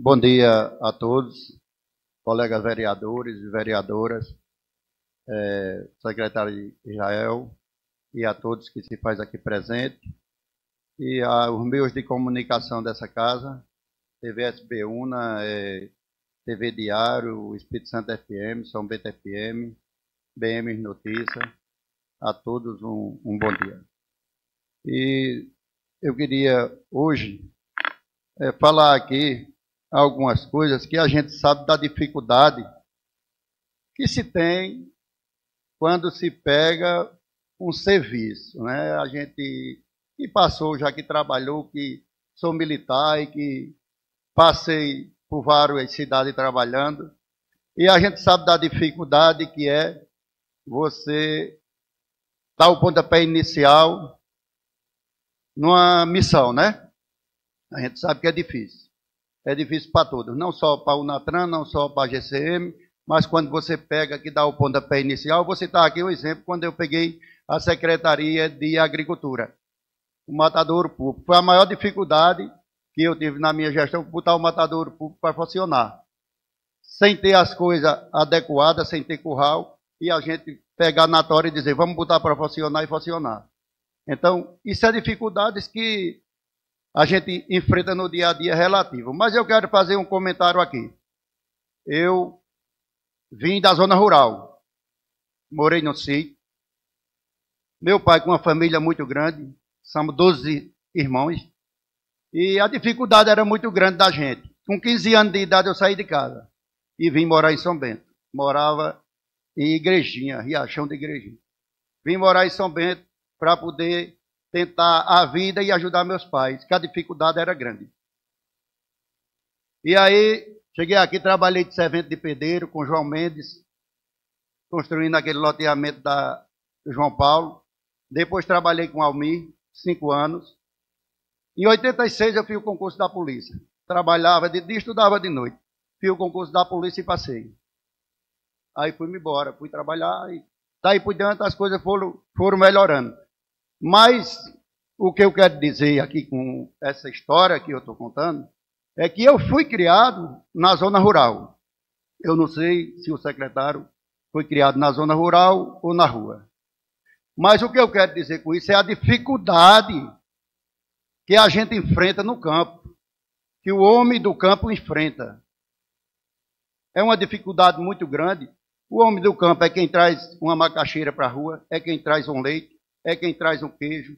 Bom dia a todos, colegas vereadores e vereadoras, secretário Israel e a todos que se faz aqui presente, e aos meios de comunicação dessa casa, TV SB Una, TV Diário, Espírito Santo FM, São Bento FM, BM Notícias, a todos um bom dia. E eu queria hoje falar aqui algumas coisas que a gente sabe da dificuldade que se tem quando se pega um serviço, né? A gente que passou, já que trabalhou, que sou militar e que passei por várias cidades trabalhando, e a gente sabe da dificuldade que é você dar o pontapé inicial numa missão, né? A gente sabe que é difícil. É difícil para todos, não só para o Natran, não só para a GCM, mas quando você pega que dá o pontapé inicial, vou citar aqui um exemplo, quando eu peguei a Secretaria de Agricultura, o matadouro público. Foi a maior dificuldade que eu tive na minha gestão, botar o matadouro público para funcionar. Sem ter as coisas adequadas, sem ter curral, e a gente pegar na tora e dizer, vamos botar para funcionar e funcionar. Então, isso é dificuldades que a gente enfrenta no dia a dia relativo. Mas eu quero fazer um comentário aqui. Eu vim da zona rural, morei no sítio. Meu pai com uma família muito grande, somos 12 irmãos, e a dificuldade era muito grande da gente. Com 15 anos de idade eu saí de casa e vim morar em São Bento. Morava em Igrejinha, Riachão de Igrejinha. Vim morar em São Bento para poder tentar a vida e ajudar meus pais, que a dificuldade era grande. E aí, cheguei aqui, trabalhei de servente de pedreiro com João Mendes, construindo aquele loteamento do João Paulo. Depois trabalhei com Almir, 5 anos. Em 86 eu fiz o concurso da polícia. Trabalhava de dia, estudava de noite. Fiz o concurso da polícia e passei. Aí fui-me embora, fui trabalhar e daí por diante as coisas foram melhorando. Mas o que eu quero dizer aqui com essa história que eu estou contando é que eu fui criado na zona rural. Eu não sei se o secretário foi criado na zona rural ou na rua. Mas o que eu quero dizer com isso é a dificuldade que a gente enfrenta no campo, que o homem do campo enfrenta. É uma dificuldade muito grande. O homem do campo é quem traz uma macaxeira para a rua, é quem traz um leite, é quem traz um queijo,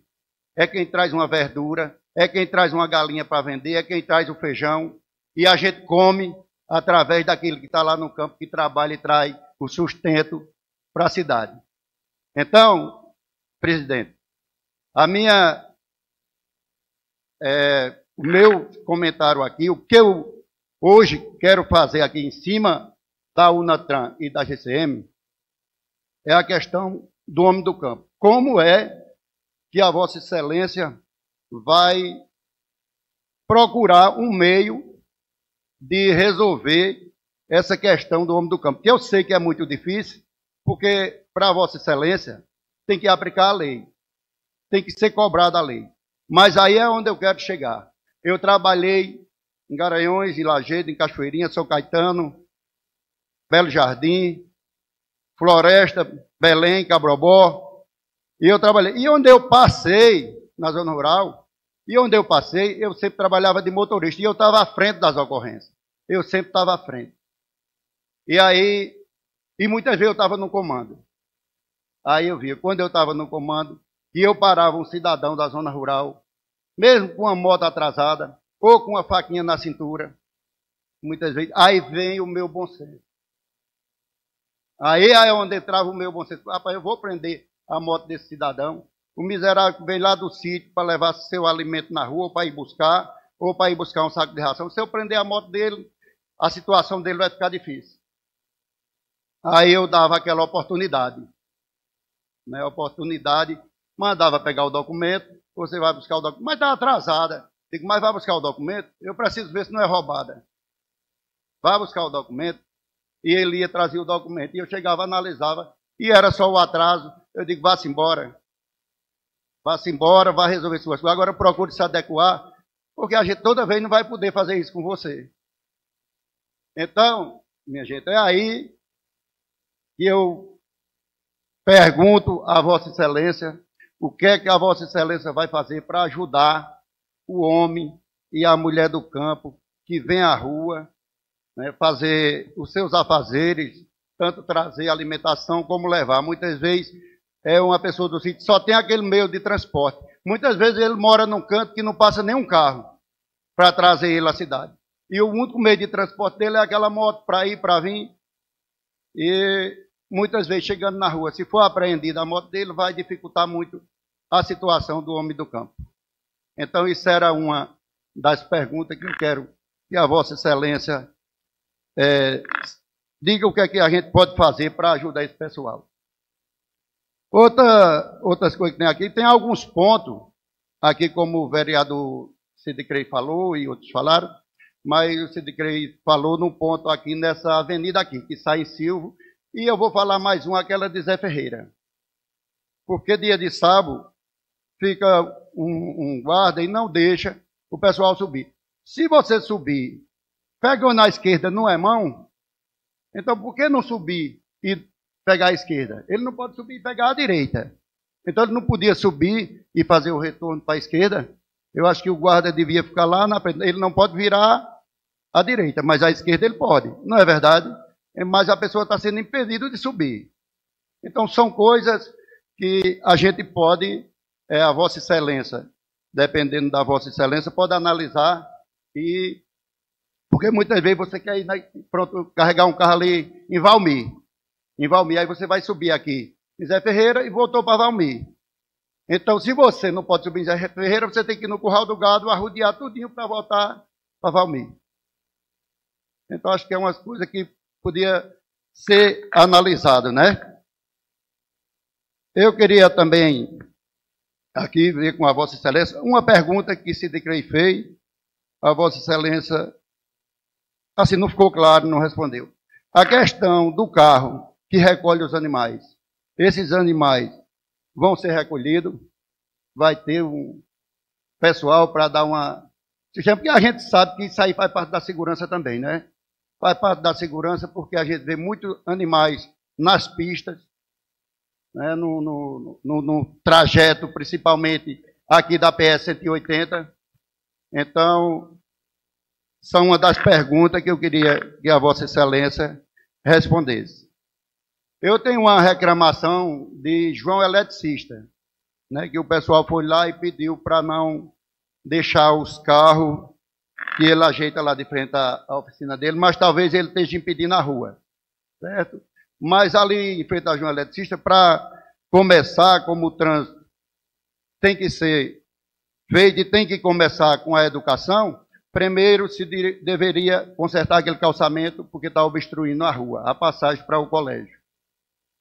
é quem traz uma verdura, é quem traz uma galinha para vender, é quem traz o feijão, e a gente come através daquele que está lá no campo, que trabalha e traz o sustento para a cidade. Então, presidente, o meu comentário aqui, o que eu hoje quero fazer aqui em cima da Unatran e da GCM, é a questão do homem do campo. Como é que a Vossa Excelência vai procurar um meio de resolver essa questão do homem do campo? Que eu sei que é muito difícil, porque para a Vossa Excelência tem que aplicar a lei, tem que ser cobrada a lei. Mas aí é onde eu quero chegar. Eu trabalhei em Garanhões, em Lajedo, em Cachoeirinha, São Caetano, Belo Jardim, Floresta, Belém, Cabrobó. E eu trabalhei. E onde eu passei, na zona rural, eu sempre trabalhava de motorista. E eu estava à frente das ocorrências. Eu sempre estava à frente. E muitas vezes eu estava no comando. Aí eu via, quando eu estava no comando, e eu parava um cidadão da zona rural, mesmo com uma moto atrasada, ou com uma faquinha na cintura, muitas vezes, aí vem o meu bom senso. Aí é onde entrava o meu bom senso. Rapaz, eu vou prender a moto desse cidadão. O miserável veio lá do sítio para levar seu alimento na rua, ou para ir buscar um saco de ração. Se eu prender a moto dele, a situação dele vai ficar difícil. Aí eu dava aquela oportunidade. Né, mandava pegar o documento, você vai buscar o documento. Mas está atrasada. Digo, mas vai buscar o documento? Eu preciso ver se não é roubada. Vai buscar o documento. E ele ia trazer o documento. E eu chegava, analisava, e era só o atraso. Eu digo, vá-se embora. Vá-se embora, vá resolver suas coisas. Agora procure se adequar, porque a gente toda vez não vai poder fazer isso com você. Então, minha gente, é aí que eu pergunto a Vossa Excelência o que é que a Vossa Excelência vai fazer para ajudar o homem e a mulher do campo que vem à rua, né, fazer os seus afazeres, tanto trazer alimentação como levar. Muitas vezes é uma pessoa do sítio só tem aquele meio de transporte. Muitas vezes ele mora num canto que não passa nenhum carro para trazer ele à cidade. E o único meio de transporte dele é aquela moto para ir, para vir. E muitas vezes chegando na rua, se for apreendida a moto dele, vai dificultar muito a situação do homem do campo. Então isso era uma das perguntas que eu quero que a Vossa Excelência diga o que é que a gente pode fazer para ajudar esse pessoal. Outras coisas que tem aqui, tem alguns pontos, aqui como o vereador Cid Crey falou e outros falaram, mas o Cid Crey falou num ponto aqui nessa avenida aqui, que sai em Silvo, e eu vou falar mais uma, aquela de Zé Ferreira. Porque dia de sábado fica um guarda e não deixa o pessoal subir. Se você subir, pega na esquerda, não é mão, então por que não subir e pegar a esquerda? Ele não pode subir e pegar a direita. Então ele não podia subir e fazer o retorno para a esquerda. Eu acho que o guarda devia ficar lá na frente. Ele não pode virar à direita, mas à esquerda ele pode. Não é verdade? Mas a pessoa está sendo impedida de subir. Então são coisas que a gente pode, a Vossa Excelência, dependendo da Vossa Excelência, pode analisar e porque muitas vezes você quer ir, pronto, carregar um carro ali em Valmir. Em Valmir, aí você vai subir aqui em Zé Ferreira e voltou para Valmir. Então, se você não pode subir em Zé Ferreira, você tem que ir no Curral do Gado, arrodear tudinho para voltar para Valmir. Então, acho que é umas coisas que podia ser analisado, né? Eu queria também aqui ver com a Vossa Excelência uma pergunta que Cid Crey fez, a Vossa Excelência, assim, não ficou claro, não respondeu. A questão do carro que recolhe os animais. Esses animais vão ser recolhidos, vai ter um pessoal para dar uma... Porque a gente sabe que isso aí faz parte da segurança também, né? Faz parte da segurança porque a gente vê muitos animais nas pistas, né? No trajeto, principalmente aqui da PS 180. Então, são uma das perguntas que eu queria que a Vossa Excelência respondesse. Eu tenho uma reclamação de João Eletricista, né, que o pessoal foi lá e pediu para não deixar os carros que ele ajeita lá de frente à oficina dele, mas talvez ele esteja impedindo na rua, certo? Mas ali em frente a João Eletricista, para começar, como o trânsito tem que ser feito e tem que começar com a educação, primeiro se deveria consertar aquele calçamento porque está obstruindo a rua, a passagem para o colégio.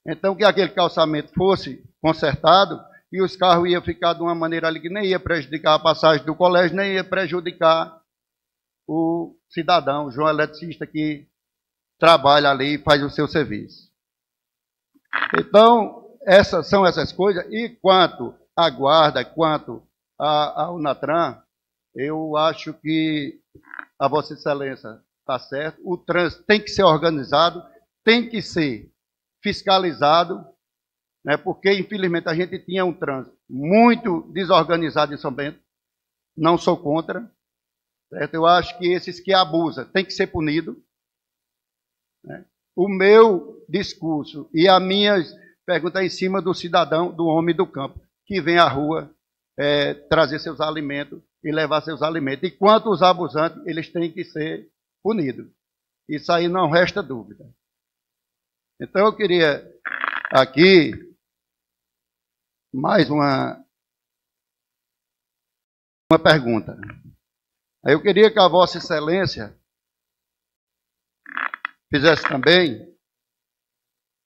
Então, que aquele calçamento fosse consertado e os carros iam ficar de uma maneira ali que nem ia prejudicar a passagem do colégio, nem ia prejudicar o cidadão, o João Eletricista, que trabalha ali e faz o seu serviço. Então, essas são essas coisas. E quanto à guarda, quanto ao Natran, eu acho que a Vossa Excelência está certo. O trânsito tem que ser organizado, tem que ser fiscalizado, né, porque, infelizmente, a gente tinha um trânsito muito desorganizado em São Bento. Não sou contra. Certo? Eu acho que esses que abusam têm que ser punidos. Né? O meu discurso e as minhas perguntas em cima do cidadão, do homem do campo, que vem à rua trazer seus alimentos e levar seus alimentos. E quanto os abusantes, eles têm que ser punidos. Isso aí não resta dúvida. Então, eu queria aqui mais uma pergunta. Eu queria que a Vossa Excelência fizesse também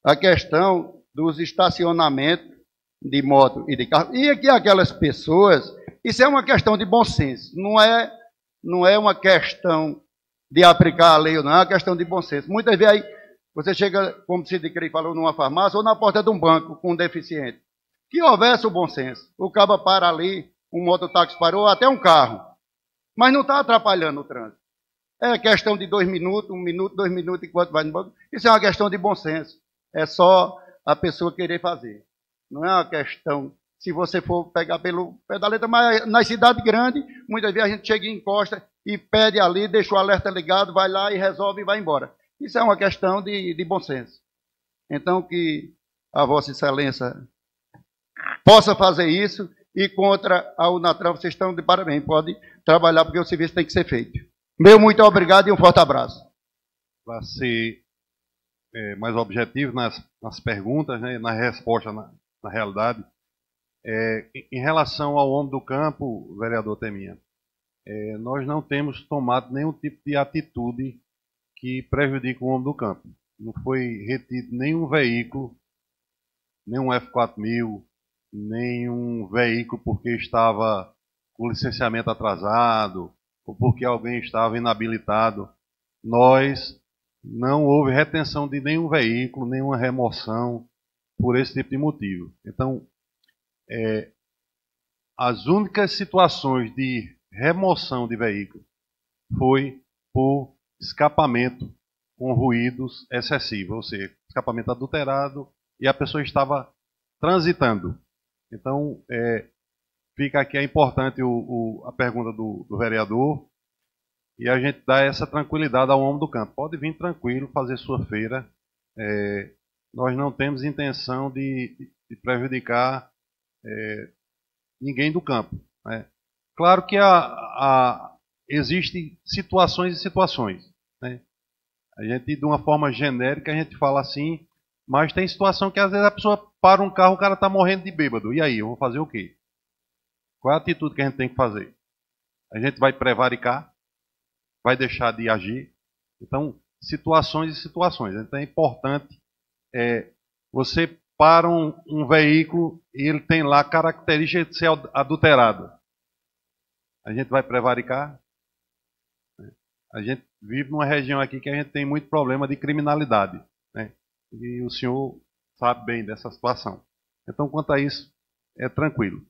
a questão dos estacionamentos de moto e de carro. E aqui aquelas pessoas, isso é uma questão de bom senso, não é uma questão de aplicar a lei ou não, é uma questão de bom senso. Muitas vezes aí você chega, como o Cid Crey falou, numa farmácia ou na porta de um banco com um deficiente. Que houvesse o bom senso. O cabo para ali, um mototáxi parou, até um carro. Mas não está atrapalhando o trânsito. É questão de 2 minutos, 1 minuto, 2 minutos, enquanto vai no banco. Isso é uma questão de bom senso. É só a pessoa querer fazer. Não é uma questão, se você for pegar pelo pé da letra, mas nas cidades grandes, muitas vezes a gente chega e encosta e pede ali, deixa o alerta ligado, vai lá e resolve e vai embora. Isso é uma questão de bom senso. Então, que a Vossa Excelência possa fazer isso e contra a Unatran, vocês estão de parabéns. Pode trabalhar porque o serviço tem que ser feito. Meu muito obrigado e um forte abraço. Para ser mais objetivo nas perguntas, né, na resposta, na realidade, em relação ao homem do campo, vereador Teminha, nós não temos tomado nenhum tipo de atitude que prejudique o homem do campo. Não foi retido nenhum veículo, nenhum F4000, nenhum veículo porque estava com licenciamento atrasado ou porque alguém estava inabilitado. Não houve retenção de nenhum veículo, nenhuma remoção por esse tipo de motivo. Então, as únicas situações de remoção de veículo foi por escapamento com ruídos excessivos, ou seja, escapamento adulterado e a pessoa estava transitando. Então, fica aqui, é importante a pergunta do vereador e a gente dá essa tranquilidade ao homem do campo. Pode vir tranquilo fazer sua feira. Nós não temos intenção de prejudicar ninguém do campo, né? Claro que existem situações e situações, né? A gente, de uma forma genérica, a gente fala assim, mas tem situação que às vezes a pessoa para um carro, o cara está morrendo de bêbado. E aí, eu vou fazer o quê? Qual é a atitude que a gente tem que fazer? A gente vai prevaricar? Vai deixar de agir? Então, situações e situações. Então, é importante você para um veículo e ele tem lá característica de ser adulterado. A gente vai prevaricar? A gente vive numa região aqui que a gente tem muito problema de criminalidade, né? E o senhor sabe bem dessa situação. Então, quanto a isso, é tranquilo.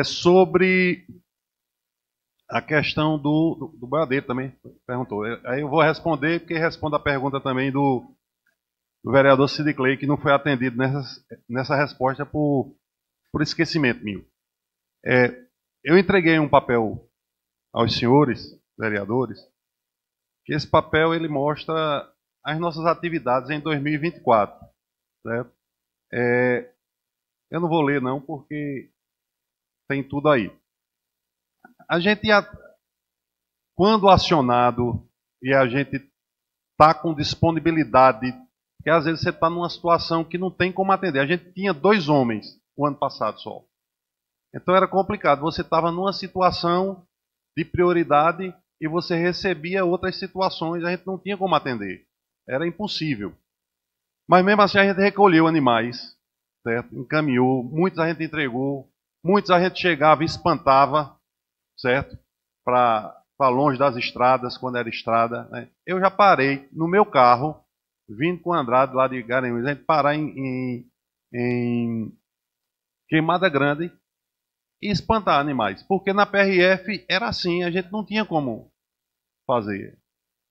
Sobre a questão do boiadeiro também, perguntou. Aí eu vou responder, porque respondo a pergunta também do vereador Cid Clay, que não foi atendido nessa resposta por esquecimento meu. Eu entreguei um papel aos senhores vereadores, que esse papel ele mostra as nossas atividades em 2024. Certo? Eu não vou ler não, porque tem tudo aí. A gente, quando acionado, e a gente está com disponibilidade, porque às vezes você está numa situação que não tem como atender. A gente tinha 2 homens o ano passado só. Então era complicado. Você estava numa situação de prioridade e você recebia outras situações, a gente não tinha como atender. Era impossível. Mas mesmo assim a gente recolheu animais, certo? Encaminhou, muitos a gente entregou, muitos a gente chegava e espantava, certo? Para longe das estradas, quando era estrada, né? Eu já parei no meu carro, vindo com o Andrade lá de Garanhuns, a gente parar em Queimada Grande e espantar animais. Porque na PRF era assim, a gente não tinha como fazer.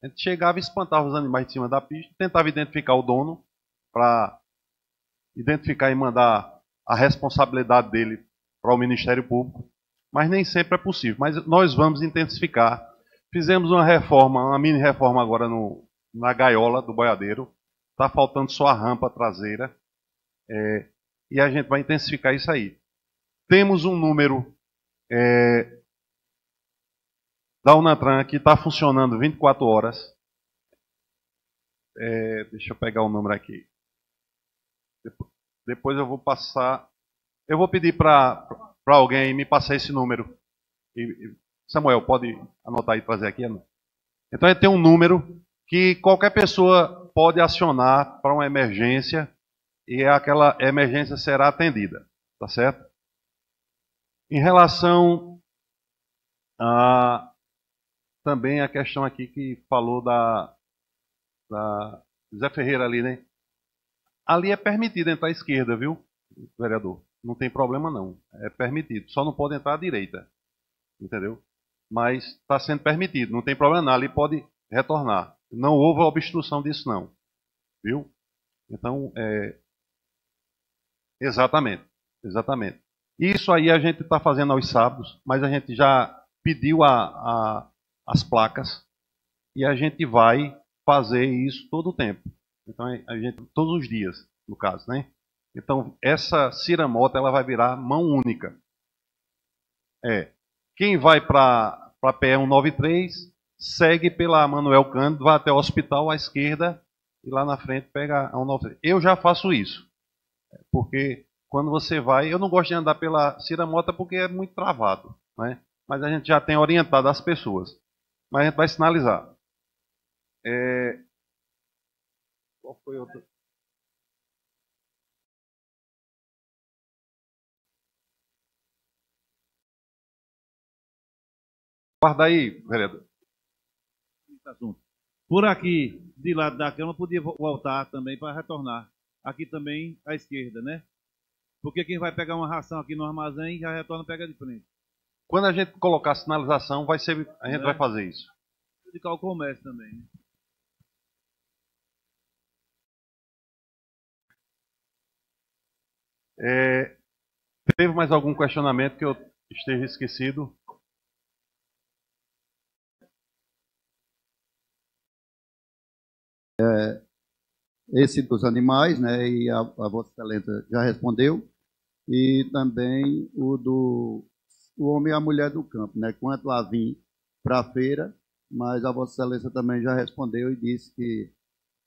A gente chegava e espantava os animais de cima da pista, tentava identificar o dono, para identificar e mandar a responsabilidade dele para o Ministério Público, mas nem sempre é possível. Mas nós vamos intensificar. Fizemos uma reforma, uma mini reforma agora na gaiola do boiadeiro. Está faltando só a rampa traseira. E a gente vai intensificar isso aí. Temos um número da Unatran que está funcionando 24 horas. Deixa eu pegar o número aqui. Depois eu vou passar. Eu vou pedir para alguém me passar esse número. Samuel, pode anotar e trazer aqui? Então, tem um número que qualquer pessoa pode acionar para uma emergência e aquela emergência será atendida. Tá certo? Em relação também a questão aqui que falou da Zé Ferreira ali, né? Ali é permitido entrar à esquerda, viu, vereador? Não tem problema não. É permitido. Só não pode entrar à direita. Entendeu? Mas está sendo permitido. Não tem problema não. Ali pode retornar. Não houve obstrução disso, não. Viu? Então, exatamente. Isso aí a gente está fazendo aos sábados, mas a gente já pediu as placas e a gente vai fazer isso todo o tempo. Então, a gente, todos os dias, no caso, né? Então, essa ciramota, ela vai virar mão única. Quem vai para a PE 193, segue pela Manuel Cândido, vai até o hospital à esquerda e lá na frente pega a 193. Eu já faço isso, porque quando você vai, eu não gosto de andar pela ciramota porque é muito travado, né? Mas a gente já tem orientado as pessoas. Mas a gente vai sinalizar. Qual foi outro? Guarda aí, vereador. Por aqui, de lado da Câmara, podia voltar também para retornar. Aqui também à esquerda, né? Porque quem vai pegar uma ração aqui no armazém já retorna, pega de frente. Quando a gente colocar a sinalização, a gente vai fazer isso. Dedicar o comércio também, né? Teve mais algum questionamento que eu esteja esquecido? Esse dos animais, né, e a Vossa Excelência já respondeu, e também o homem e a mulher do campo, né, quanto lá vim para a feira, mas a Vossa Excelência também já respondeu e disse que,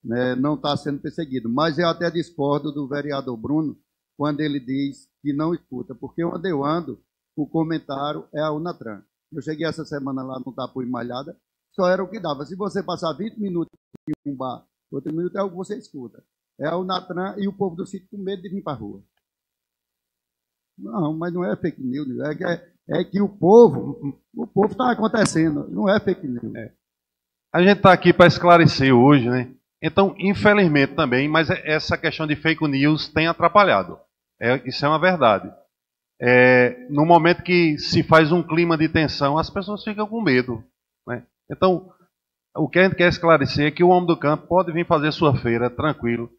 né, não está sendo perseguido. Mas eu até discordo do vereador Bruno quando ele diz que não escuta, porque onde eu ando, o comentário é a Unatran. Eu cheguei essa semana lá no Tapuí Malhada, só era o que dava. Se você passar 20 minutos em um bar, outro minuto é o que você escuta. É o Natran e o povo do sítio com medo de vir para a rua. Não, mas não é fake news. É que o povo está acontecendo. Não é fake news. A gente está aqui para esclarecer hoje, né? Então, infelizmente também, mas essa questão de fake news tem atrapalhado. Isso é uma verdade. No momento que se faz um clima de tensão, as pessoas ficam com medo, né? Então, o que a gente quer esclarecer é que o homem do campo pode vir fazer sua feira tranquilo.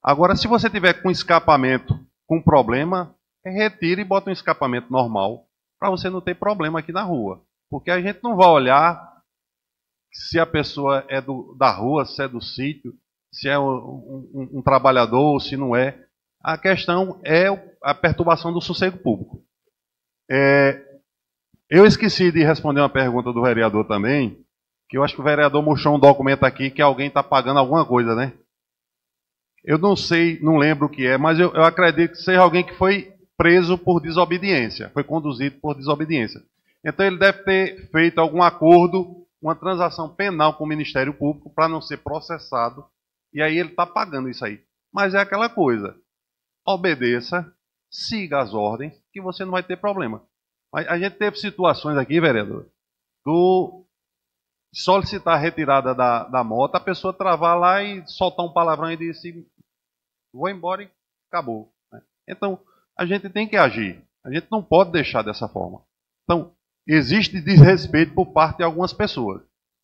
Agora, se você tiver com escapamento com problema, retire e bota um escapamento normal para você não ter problema aqui na rua. Porque a gente não vai olhar se a pessoa é da rua, se é do sítio, se é um trabalhador ou se não é. A questão é a perturbação do sossego público. Eu esqueci de responder uma pergunta do vereador também, que eu acho que o vereador mostrou um documento aqui que alguém está pagando alguma coisa, né? Eu não sei, não lembro o que é, mas eu acredito que seja alguém que foi preso por desobediência, foi conduzido por desobediência. Então ele deve ter feito algum acordo, uma transação penal com o Ministério Público para não ser processado, e aí ele está pagando isso aí. Mas é aquela coisa, obedeça, siga as ordens, que você não vai ter problema. Mas a gente teve situações aqui, vereador, do solicitar a retirada da moto, a pessoa travar lá e soltar um palavrão e dizer, vou embora e acabou. Então, a gente tem que agir. A gente não pode deixar dessa forma. Então, existe desrespeito por parte de algumas pessoas.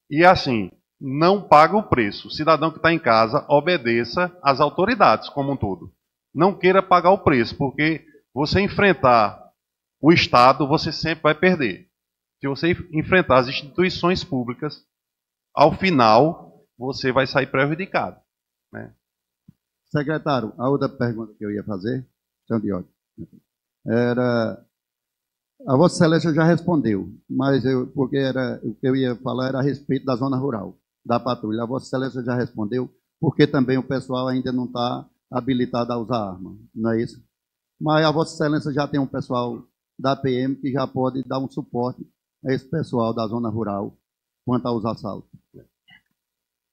E assim, não paga o preço. O cidadão que está em casa, obedeça às autoridades como um todo. Não queira pagar o preço, porque você enfrentar o Estado, você sempre vai perder. Se você enfrentar as instituições públicas, ao final, você vai sair prejudicado, né? Secretário, a outra pergunta que eu ia fazer, era... A Vossa Excelência já respondeu, mas o que eu ia falar era a respeito da zona rural, da patrulha. A Vossa Excelência já respondeu, porque também o pessoal ainda não está habilitado a usar arma, não é isso? Mas a Vossa Excelência já tem um pessoal da PM que já pode dar um suporte a esse pessoal da zona rural quanto aos assaltos.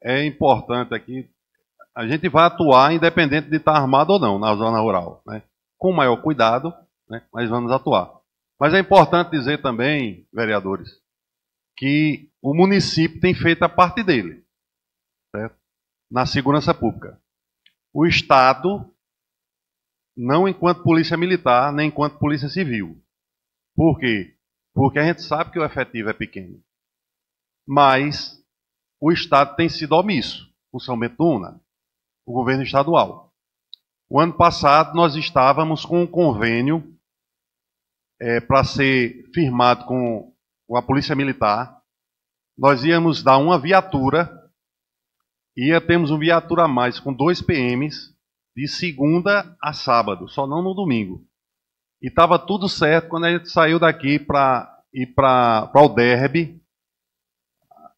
É importante aqui, a gente vai atuar independente de estar armado ou não na zona rural, né? Com o maior cuidado, né? Mas vamos atuar. Mas é importante dizer também, vereadores, que o município tem feito a parte dele, certo? Na segurança pública. O Estado, não enquanto polícia militar, nem enquanto polícia civil. Por quê? Porque a gente sabe que o efetivo é pequeno. Mas o Estado tem sido omisso, o São Bento do Una, o governo estadual. O ano passado nós estávamos com um convênio para ser firmado com a Polícia Militar. Nós íamos dar uma viatura, temos uma viatura a mais com 2 PMs, de segunda a sábado, só não no domingo. E estava tudo certo quando a gente saiu daqui para ir para o Derby.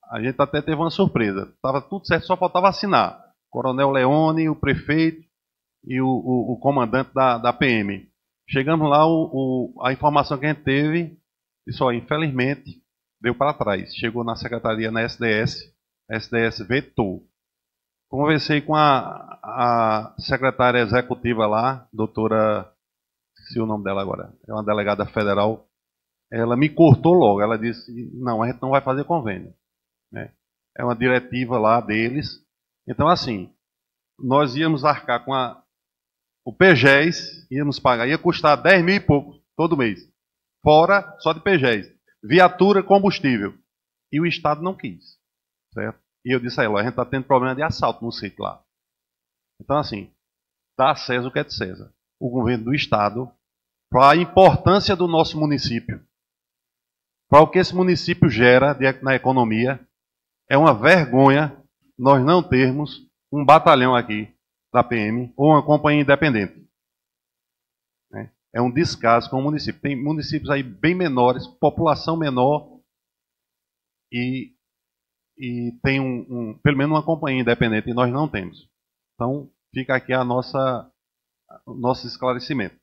A gente até teve uma surpresa. Estava tudo certo, só faltava assinar. Coronel Leone, o prefeito e o comandante da PM. Chegamos lá, a informação que a gente teve, disse, infelizmente, deu para trás. Chegou na secretaria, na SDS, a SDS vetou. Conversei com a secretária executiva lá, doutora, se o nome dela agora, é uma delegada federal, ela me cortou logo, ela disse, não, a gente não vai fazer convênio. É uma diretiva lá deles. Então, assim, nós íamos arcar com o PGES, íamos pagar, ia custar 10 mil e pouco todo mês, fora só de PGES, viatura, combustível. E o Estado não quis, certo? E eu disse a ela, a gente está tendo problema de assalto no sítio lá. Então, assim, dá a César o que é de César. O governo do Estado, para a importância do nosso município, para o que esse município gera na economia, é uma vergonha nós não termos um batalhão aqui da PM ou uma companhia independente. É um descaso com o município. Tem municípios aí bem menores, população menor e tem pelo menos uma companhia independente e nós não temos. Então, fica aqui o nosso esclarecimento.